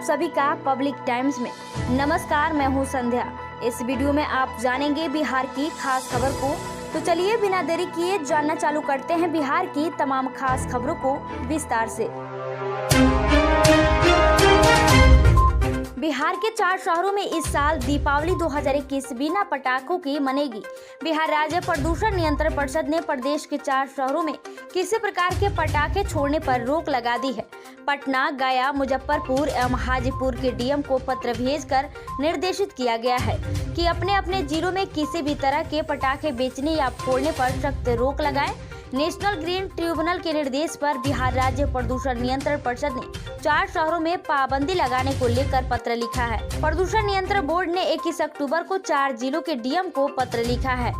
आप सभी का पब्लिक टाइम्स में नमस्कार। मैं हूं संध्या। इस वीडियो में आप जानेंगे बिहार की खास खबर को। तो चलिए बिना देरी किए जानना चालू करते हैं बिहार की तमाम खास खबरों को विस्तार से। बिहार के 4 शहरों में इस साल दीपावली 2021 बिना पटाखों की मनेगी। बिहार राज्य प्रदूषण नियंत्रण परिषद ने प्रदेश के 4 शहरों में किसी प्रकार के पटाखे छोड़ने पर रोक लगा दी है। पटना, गया, मुजफ्फरपुर एवं हाजीपुर के डीएम को पत्र भेजकर निर्देशित किया गया है कि अपने अपने जिलों में किसी भी तरह के पटाखे बेचने या फोड़ने पर सख्त रोक लगाएं। नेशनल ग्रीन ट्रिब्यूनल के निर्देश पर बिहार राज्य प्रदूषण नियंत्रण परिषद ने 4 शहरों में पाबंदी लगाने को लेकर पत्र लिखा है। प्रदूषण नियंत्रण बोर्ड ने 21 अक्टूबर को 4 जिलों के डीएम को पत्र लिखा है।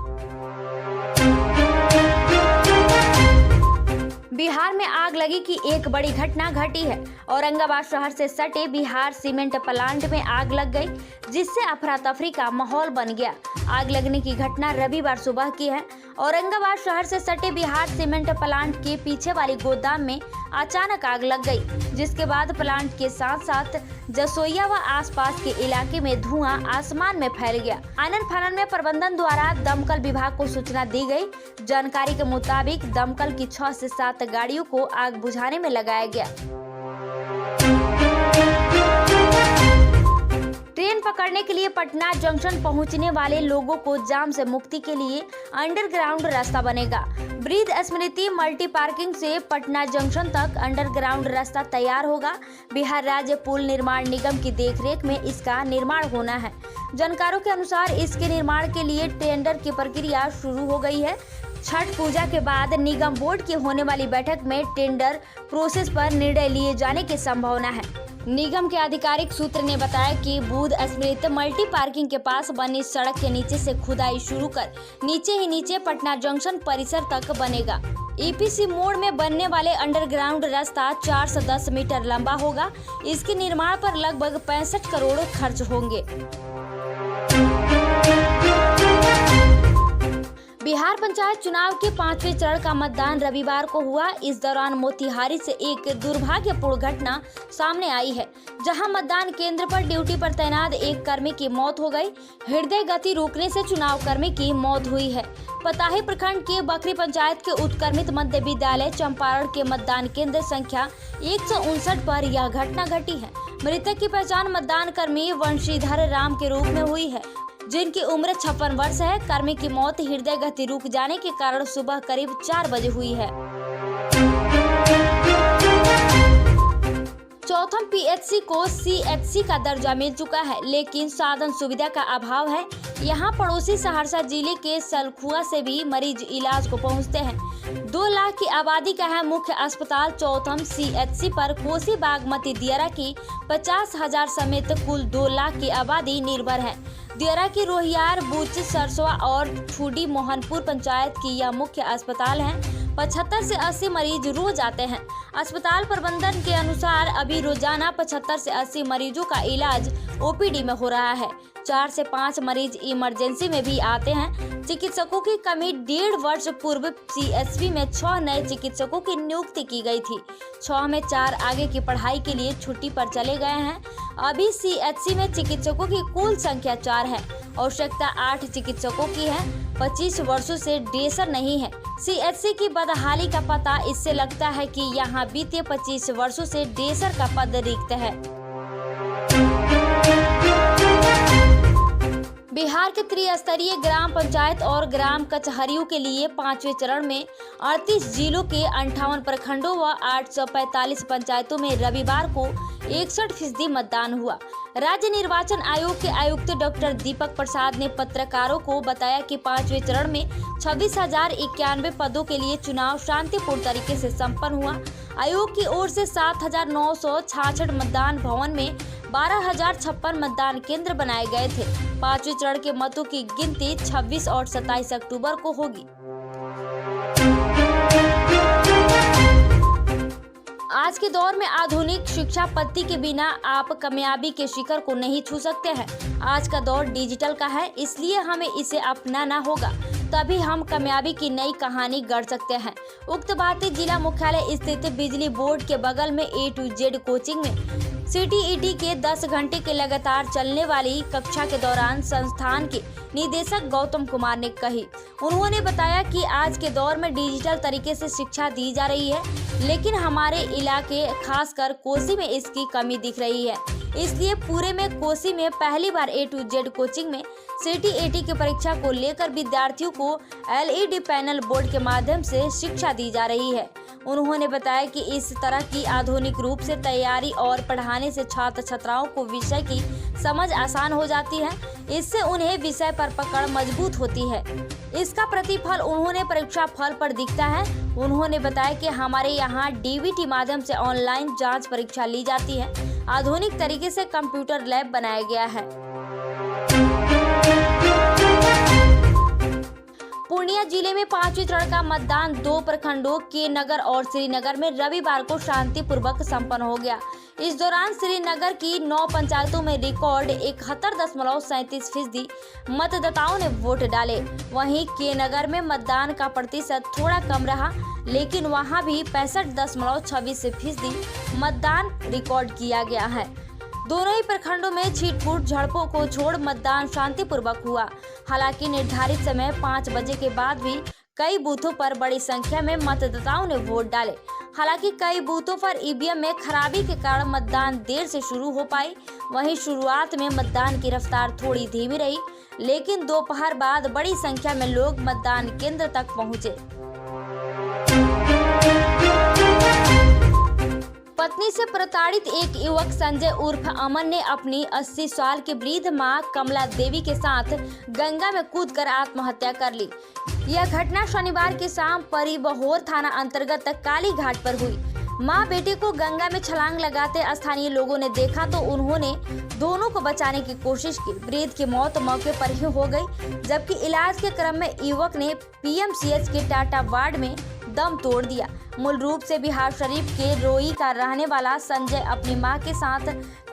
बिहार में आग लगी की एक बड़ी घटना घटी है। औरंगाबाद शहर से सटे बिहार सीमेंट प्लांट में आग लग गई, जिससे अफरा तफरी का माहौल बन गया। आग लगने की घटना रविवार सुबह की है। औरंगाबाद शहर से सटे बिहार सीमेंट प्लांट के पीछे वाली गोदाम में अचानक आग लग गई, जिसके बाद प्लांट के साथ साथ जसोइया व आसपास के इलाके में धुआं आसमान में फैल गया। आनन फानन में प्रबंधन द्वारा दमकल विभाग को सूचना दी गई। जानकारी के मुताबिक दमकल की 6 से 7 गाड़ियों को आग बुझाने में लगाया गया। ट्रेन पकड़ने के लिए पटना जंक्शन पहुंचने वाले लोगों को जाम से मुक्ति के लिए अंडरग्राउंड रास्ता बनेगा। ब्रीद स्मृति मल्टी पार्किंग से पटना जंक्शन तक अंडरग्राउंड रास्ता तैयार होगा। बिहार राज्य पुल निर्माण निगम की देखरेख में इसका निर्माण होना है। जानकारों के अनुसार इसके निर्माण के लिए टेंडर की प्रक्रिया शुरू हो गई है। छठ पूजा के बाद निगम बोर्ड की होने वाली बैठक में टेंडर प्रोसेस पर निर्णय लिए जाने की संभावना है। निगम के आधिकारिक सूत्र ने बताया कि बुध स्मृति मल्टी पार्किंग के पास बनी सड़क के नीचे से खुदाई शुरू कर नीचे ही नीचे पटना जंक्शन परिसर तक बनेगा। ईपीसी मोड़ में बनने वाले अंडरग्राउंड रास्ता 4 से 10 मीटर लंबा होगा। इसके निर्माण पर लगभग 65 करोड़ खर्च होंगे। बिहार पंचायत चुनाव के 5वें चरण का मतदान रविवार को हुआ। इस दौरान मोतिहारी से एक दुर्भाग्यपूर्ण घटना सामने आई है, जहां मतदान केंद्र पर ड्यूटी पर तैनात एक कर्मी की मौत हो गई। हृदय गति रुकने से चुनाव कर्मी की मौत हुई है। पताही प्रखंड के बकरी पंचायत के उत्क्रमित मध्य विद्यालय चंपारण के मतदान केंद्र संख्या 159 पर यह घटना घटी है। मृतक की पहचान मतदान कर्मी वंशीधर राम के रूप में हुई है, जिनकी उम्र 56 वर्ष है। कर्मी की मौत हृदय गति रुक जाने के कारण सुबह करीब 4 बजे हुई है। चौथम पीएचसी को सीएचसी का दर्जा मिल चुका है, लेकिन साधन सुविधा का अभाव है। यहाँ पड़ोसी सहरसा जिले के सलखुआ से भी मरीज इलाज को पहुँचते हैं। 2 लाख की आबादी का है मुख्य अस्पताल चौथम सीएचसी पर कोसी बागमती दियारा की 50,000 समेत कुल 2 लाख की आबादी निर्भर है। दियारा की रोहियार, बूच, सरसों और ठूडी मोहनपुर पंचायत की यह मुख्य अस्पताल है। 75 से 80 मरीज रोज आते हैं। अस्पताल प्रबंधन के अनुसार अभी रोजाना 75 से 80 मरीजों का इलाज ओपीडी में हो रहा है। 4 से 5 मरीज इमरजेंसी में भी आते हैं। चिकित्सकों की कमी 1.5 वर्ष पूर्व सीएचसी में 6 नए चिकित्सकों की नियुक्ति की गई थी। 6 में 4 आगे की पढ़ाई के लिए छुट्टी पर चले गए हैं। अभी सीएचसी में चिकित्सकों की कुल संख्या 4 है। आवश्यकता 8 चिकित्सकों की है। 25 वर्षों से डेसर नहीं है। सीएचसी की बदहाली का पता इससे लगता है कि यहाँ बीते 25 वर्षों से डेसर का पद रिक्त है। बिहार के त्रिस्तरीय ग्राम पंचायत और ग्राम कचहरियों के लिए 5वें चरण में 38 जिलों के 58 प्रखंडों व 845 पंचायतों में रविवार को 61% मतदान हुआ। राज्य निर्वाचन आयोग के आयुक्त डॉक्टर दीपक प्रसाद ने पत्रकारों को बताया कि 5वें चरण में 26,091 पदों के लिए चुनाव शांतिपूर्ण तरीके से संपन्न हुआ। आयोग की ओर से 7,966 मतदान भवन में 12,056 मतदान केंद्र बनाए गए थे। 5वें चरण के मतों की गिनती 26 और 27 अक्टूबर को होगी। आज के दौर में आधुनिक शिक्षा पद्धति के बिना आप कामयाबी के शिखर को नहीं छू सकते हैं। आज का दौर डिजिटल का है, इसलिए हमें इसे अपनाना होगा, तभी हम कामयाबी की नई कहानी गढ़ सकते हैं। उक्त बातें जिला मुख्यालय स्थित बिजली बोर्ड के बगल में A to Z कोचिंग में सीटीईटी के 10 घंटे के लगातार चलने वाली कक्षा के दौरान संस्थान के निदेशक गौतम कुमार ने कही। उन्होंने बताया कि आज के दौर में डिजिटल तरीके से शिक्षा दी जा रही है, लेकिन हमारे इलाके खासकर कोसी में इसकी कमी दिख रही है। इसलिए पूरे में कोसी में पहली बार A to Z कोचिंग में सीटीईटी की परीक्षा को लेकर विद्यार्थियों को LED पैनल बोर्ड के माध्यम से शिक्षा दी जा रही है। उन्होंने बताया कि इस तरह की आधुनिक रूप से तैयारी और पढ़ाने से छात्र छात्राओं को विषय की समझ आसान हो जाती है। इससे उन्हें विषय पर पकड़ मजबूत होती है। इसका प्रतिफल उन्होंने परीक्षा फल पर दिखता है। उन्होंने बताया कि हमारे यहाँ DBT माध्यम से ऑनलाइन जांच परीक्षा ली जाती है। आधुनिक तरीके से कंप्यूटर लैब बनाया गया है। पूर्णिया जिले में 5वीं चरण का मतदान 2 प्रखंडों के नगर और श्रीनगर में रविवार को शांतिपूर्वक संपन्न हो गया। इस दौरान श्रीनगर की 9 पंचायतों में रिकॉर्ड 71.37% मतदाताओं ने वोट डाले। वहीं के नगर में मतदान का प्रतिशत थोड़ा कम रहा, लेकिन वहां भी 65.26% मतदान रिकॉर्ड किया गया है। दोनों ही प्रखंडों में छीट-फूट झड़पों को छोड़ मतदान शांतिपूर्वक हुआ। हालांकि निर्धारित समय 5 बजे के बाद भी कई बूथों पर बड़ी संख्या में मतदाताओं ने वोट डाले। हालांकि कई बूथों पर ईवीएम में खराबी के कारण मतदान देर से शुरू हो पाई। वहीं शुरुआत में मतदान की रफ्तार थोड़ी धीमी रही, लेकिन दोपहर बाद बड़ी संख्या में लोग मतदान केंद्र तक पहुंचे। पत्नी से प्रताड़ित एक युवक संजय उर्फ अमन ने अपनी 80 साल की वृद्ध मां कमला देवी के साथ गंगा में कूदकर आत्महत्या कर ली। यह घटना शनिवार की शाम परिबहोर थाना अंतर्गत काली घाट पर हुई। मां बेटे को गंगा में छलांग लगाते स्थानीय लोगों ने देखा तो उन्होंने दोनों को बचाने की कोशिश की। वृद्ध की मौत मौके पर ही हो गई, जबकि इलाज के क्रम में युवक ने PMCH के टाटा वार्ड में दम तोड़ दिया। मूल रूप से बिहार शरीफ के रोई का रहने वाला संजय अपनी मां के साथ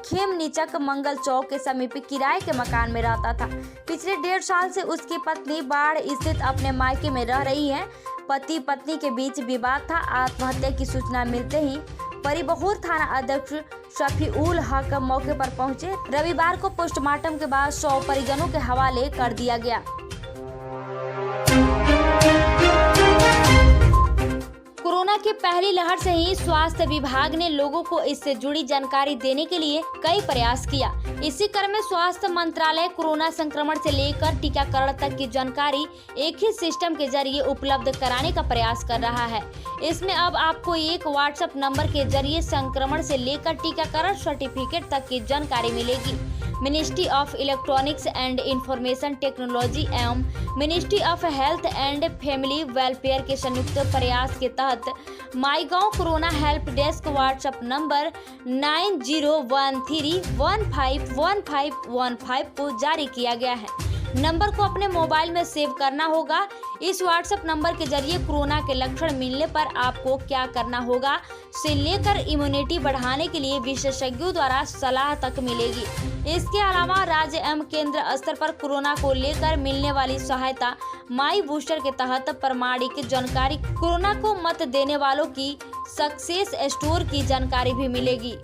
खेमनीचक मंगल चौक के समीप किराए के मकान में रहता था। पिछले 1.5 साल से उसकी पत्नी बाढ़ स्थित अपने मायके में रह रही है। पति पत्नी के बीच विवाद था। आत्महत्या की सूचना मिलते ही परिबहोर थाना अध्यक्ष शफीउल हक मौके पर पहुंचे। रविवार को पोस्टमार्टम के बाद 100 परिजनों के हवाले कर दिया गया। कोरोना की पहली लहर से ही स्वास्थ्य विभाग ने लोगों को इससे जुड़ी जानकारी देने के लिए कई प्रयास किया। इसी क्रम में स्वास्थ्य मंत्रालय कोरोना संक्रमण से लेकर टीकाकरण तक की जानकारी एक ही सिस्टम के जरिए उपलब्ध कराने का प्रयास कर रहा है। इसमें अब आपको एक WhatsApp नंबर के जरिए संक्रमण से लेकर टीकाकरण सर्टिफिकेट तक की जानकारी मिलेगी। Ministry of electronics and information technology एवं ministry of health and family welfare के संयुक्त प्रयास के तहत MyGov corona help desk WhatsApp number 9013151515 को जारी किया गया है। नंबर को अपने मोबाइल में सेव करना होगा। इस WhatsApp नंबर के जरिए कोरोना के लक्षण मिलने पर आपको क्या करना होगा से लेकर इम्यूनिटी बढ़ाने के लिए विशेषज्ञों द्वारा सलाह तक मिलेगी। इसके अलावा राज्य एवं केंद्र स्तर पर कोरोना को लेकर मिलने वाली सहायता माई बूस्टर के तहत प्रमाणिक जानकारी, कोरोना को मत देने वालों की सक्सेस स्टोर की जानकारी भी मिलेगी।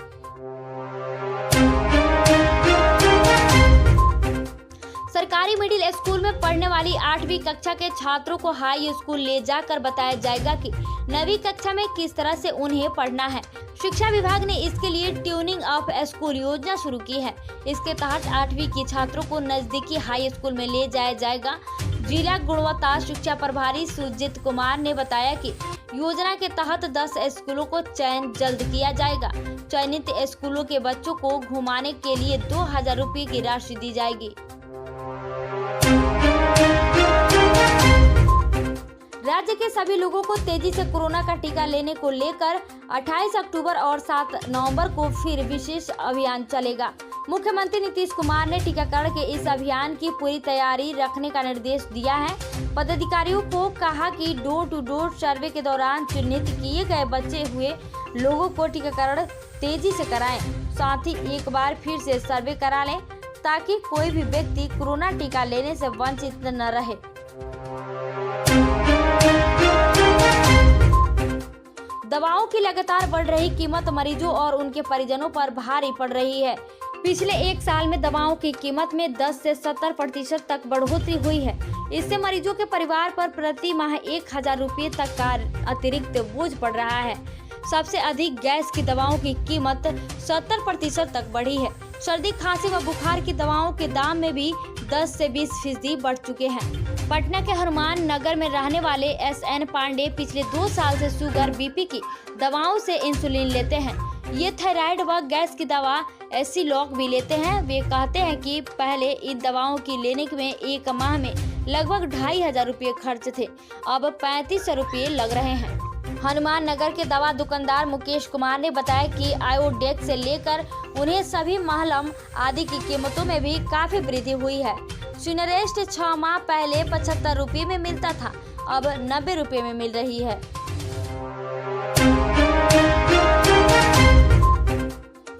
सरकारी मिडिल स्कूल में पढ़ने वाली 8वीं कक्षा के छात्रों को हाई स्कूल ले जाकर बताया जाएगा कि 9वीं कक्षा में किस तरह से उन्हें पढ़ना है। शिक्षा विभाग ने इसके लिए ट्यूनिंग ऑफ स्कूल योजना शुरू की है। इसके तहत 8वीं के छात्रों को नजदीकी हाई स्कूल में ले जाया जाएगा। जिला गुणवत्ता शिक्षा प्रभारी सुजीत कुमार ने बताया कि योजना के तहत 10 स्कूलों को चयन जल्द किया जाएगा। चयनित स्कूलों के बच्चों को घुमाने के लिए 2000 रुपये की राशि दी जाएगी। राज्य के सभी लोगों को तेजी से कोरोना का टीका लेने को लेकर 28 अक्टूबर और 7 नवंबर को फिर विशेष अभियान चलेगा। मुख्यमंत्री नीतीश कुमार ने टीकाकरण के इस अभियान की पूरी तैयारी रखने का निर्देश दिया है। पदाधिकारियों को कहा कि डोर टू डोर सर्वे के दौरान चिन्हित किए गए बचे हुए लोगों को टीकाकरण तेजी से कराएं। साथ ही एक बार फिर से सर्वे करा लें ताकि कोई भी व्यक्ति कोरोना टीका लेने से वंचित न रहे। दवाओं की लगातार बढ़ रही कीमत मरीजों और उनके परिजनों पर भारी पड़ रही है। पिछले एक साल में दवाओं की कीमत में 10 से 70% तक बढ़ोतरी हुई है। इससे मरीजों के परिवार पर प्रति माह 1000 रुपये तक का अतिरिक्त बोझ पड़ रहा है। सबसे अधिक गैस की दवाओं की कीमत 70% तक बढ़ी है। सर्दी, खांसी व बुखार की दवाओं के दाम में भी 10 से 20% बढ़ चुके हैं। पटना के हनुमान नगर में रहने वाले SN पांडे पिछले 2 साल से शुगर, BP की दवाओं से इंसुलिन लेते हैं। ये थायराइड व गैस की दवा एसिलॉक भी लेते हैं। वे कहते हैं कि पहले इन दवाओं की लेने में एक माह में लगभग 2500 रुपये खर्च थे, अब 3500 रुपये लग रहे हैं। हनुमान नगर के दवा दुकानदार मुकेश कुमार ने बताया कि आयोडेक्स से लेकर उन्हें सभी महलम आदि की कीमतों में भी काफी वृद्धि हुई है। सिनरेस्ट 6 माह पहले 75 रुपये में मिलता था, अब 90 रुपये में मिल रही है।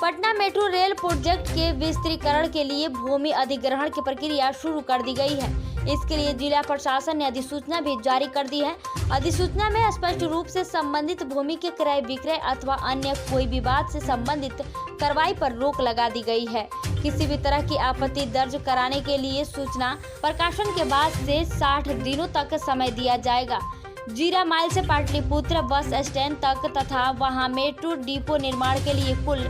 पटना मेट्रो रेल प्रोजेक्ट के विस्तारीकरण के लिए भूमि अधिग्रहण की प्रक्रिया शुरू कर दी गई है। इसके लिए जिला प्रशासन ने अधिसूचना भी जारी कर दी है। अधिसूचना में स्पष्ट रूप से संबंधित भूमि के क्रय विक्रय अथवा अन्य कोई विवाद से संबंधित कार्रवाई पर रोक लगा दी गई है। किसी भी तरह की आपत्ति दर्ज कराने के लिए सूचना प्रकाशन के बाद से 60 दिनों तक समय दिया जाएगा। जीरा माइल से पाटलिपुत्र बस स्टैंड तक तथा वहां मेट्रो डिपो निर्माण के लिए कुल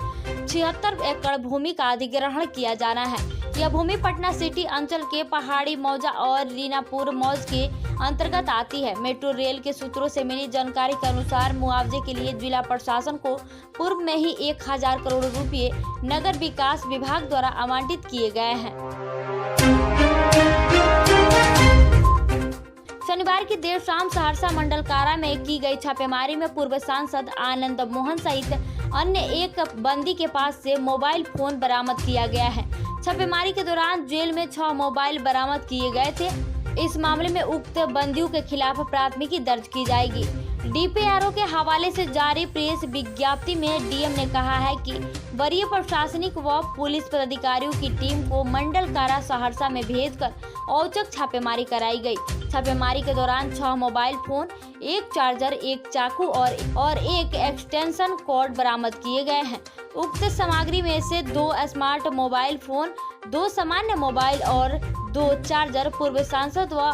76 एकड़ भूमि का अधिग्रहण किया जाना है। यह भूमि पटना सिटी अंचल के पहाड़ी मौजा और रीनापुर मौज के अंतर्गत आती है। मेट्रो रेल के सूत्रों से मिली जानकारी के अनुसार मुआवजे के लिए जिला प्रशासन को पूर्व में ही 1000 करोड़ रुपए नगर विकास विभाग द्वारा आवंटित किए गए हैं। शनिवार की देर शाम सहरसा मंडल कारा में की गई छापेमारी में पूर्व सांसद आनंद मोहन सहित अन्य एक बंदी के पास से मोबाइल फोन बरामद किया गया है। छापेमारी के दौरान जेल में 6 मोबाइल बरामद किए गए थे। इस मामले में उक्त बंदियों के खिलाफ प्राथमिकी दर्ज की जाएगी। DPRO के हवाले से जारी प्रेस विज्ञप्ति में DM ने कहा है कि वरीय प्रशासनिक व पुलिस पदाधिकारियों की टीम को मंडल कारा सहरसा में भेजकर औचक छापेमारी कराई गई। छापेमारी के दौरान 6 मोबाइल फोन, 1 चार्जर, 1 चाकू और 1 एक्सटेंशन कॉर्ड बरामद किए गए हैं। उक्त सामग्री में से 2 स्मार्ट मोबाइल फोन, 2 सामान्य मोबाइल और 2 चार्जर पूर्व सांसद व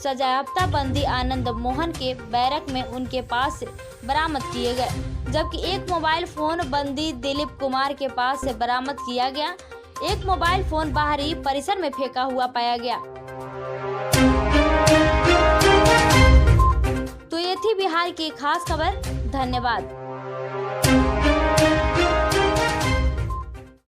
सजायाफ्ता बंदी आनंद मोहन के बैरक में उनके पास से बरामद किए गए, जबकि 1 मोबाइल फोन बंदी दिलीप कुमार के पास से बरामद किया गया। 1 मोबाइल फोन बाहरी परिसर में फेंका हुआ पाया गया। तो ये थी बिहार की खास खबर। धन्यवाद।